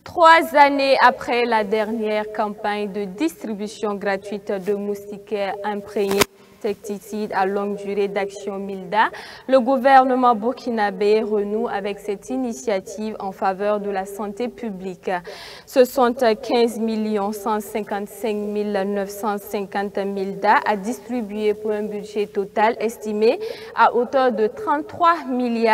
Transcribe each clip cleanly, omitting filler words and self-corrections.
3 années après la dernière campagne de distribution gratuite de moustiquaires imprégnés d'insecticides à longue durée d'Action Milda, le gouvernement burkinabé renoue avec cette initiative en faveur de la santé publique. Ce sont 15 155 950 Milda à distribuer pour un budget total estimé à hauteur de 33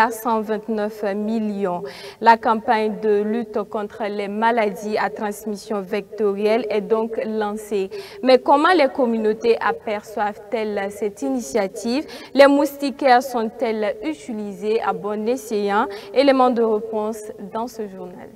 129 millions. La campagne de lutte contre les maladies à transmission vectorielle est donc lancée. Mais comment les communautés aperçoivent-elles cette initiative? Les moustiquaires sont-elles utilisées à bon escient? Élément de réponse dans ce journal.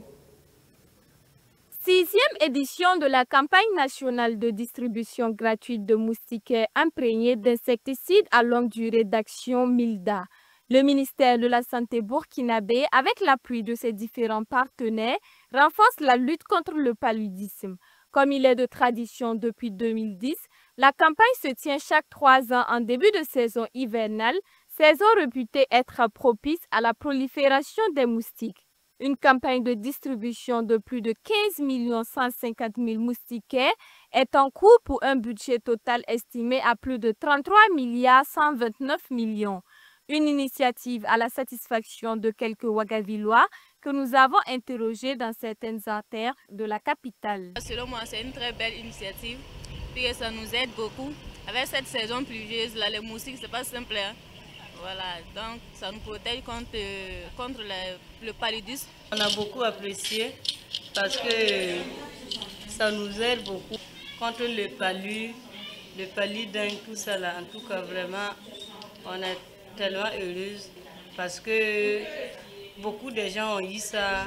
6e édition de la campagne nationale de distribution gratuite de moustiquaires imprégnés d'insecticides à longue durée d'Action Milda. Le ministère de la Santé burkinabé, avec l'appui de ses différents partenaires, renforce la lutte contre le paludisme. Comme il est de tradition depuis 2010, la campagne se tient chaque 3 ans en début de saison hivernale, saison réputée être propice à la prolifération des moustiques. Une campagne de distribution de plus de 15 150 000 moustiquaires est en cours pour un budget total estimé à plus de 33 129 millions. Une initiative à la satisfaction de quelques Ouagavillois que nous avons interrogés dans certaines artères de la capitale. Selon moi, c'est une très belle initiative et ça nous aide beaucoup. Avec cette saison pluvieuse, là, les moustiques, c'est pas simple. Hein? Voilà, donc ça nous protège contre le paludisme. On a beaucoup apprécié parce que ça nous aide beaucoup contre le paludisme, tout ça là. En tout cas, vraiment, on est tellement heureuse parce que beaucoup de gens ont eu ça,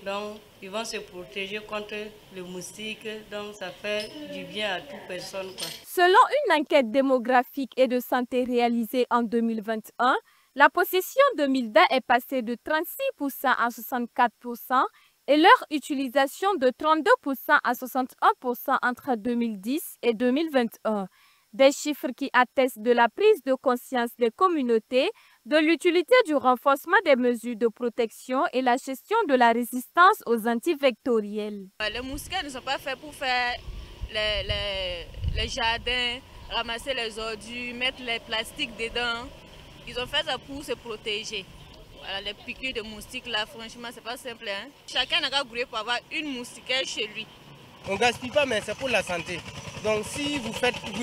donc ils vont se protéger contre le moustique, donc ça fait du bien à toute personne, quoi. Selon une enquête démographique et de santé réalisée en 2021, la possession de Milda est passée de 36% à 64% et leur utilisation de 32% à 61% entre 2010 et 2021. Des chiffres qui attestent de la prise de conscience des communautés, de l'utilité du renforcement des mesures de protection et la gestion de la résistance aux antivectoriels. Les moustiquaires ne sont pas faits pour faire les jardins, ramasser les ordures, mettre les plastiques dedans. Ils ont fait ça pour se protéger. Voilà, les piqûres de moustiques là, franchement, c'est pas simple. Hein? Chacun n'a qu'à grouiller pour avoir une moustiquaire chez lui. On ne gaspille pas, mais c'est pour la santé. Donc si vous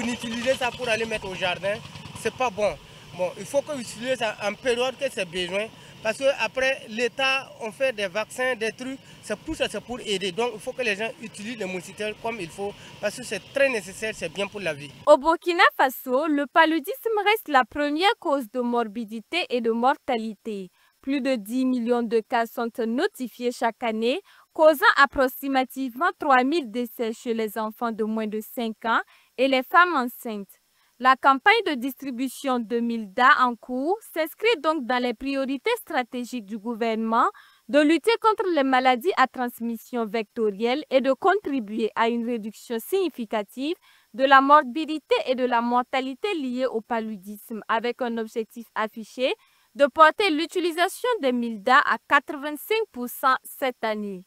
utilisez ça pour aller mettre au jardin, c'est pas bon. Bon, il faut que vous utilisez ça en période que c'est besoin. Parce qu'après, l'État, on fait des vaccins, des trucs, c'est pour aider. Donc il faut que les gens utilisent les moustiquaires comme il faut, parce que c'est très nécessaire, c'est bien pour la vie. Au Burkina Faso, le paludisme reste la première cause de morbidité et de mortalité. Plus de 10 millions de cas sont notifiés chaque année, causant approximativement 3 000 décès chez les enfants de moins de 5 ans et les femmes enceintes. La campagne de distribution de Milda en cours s'inscrit donc dans les priorités stratégiques du gouvernement de lutter contre les maladies à transmission vectorielle et de contribuer à une réduction significative de la morbidité et de la mortalité liées au paludisme, avec un objectif affiché de porter l'utilisation des Milda à 85% cette année.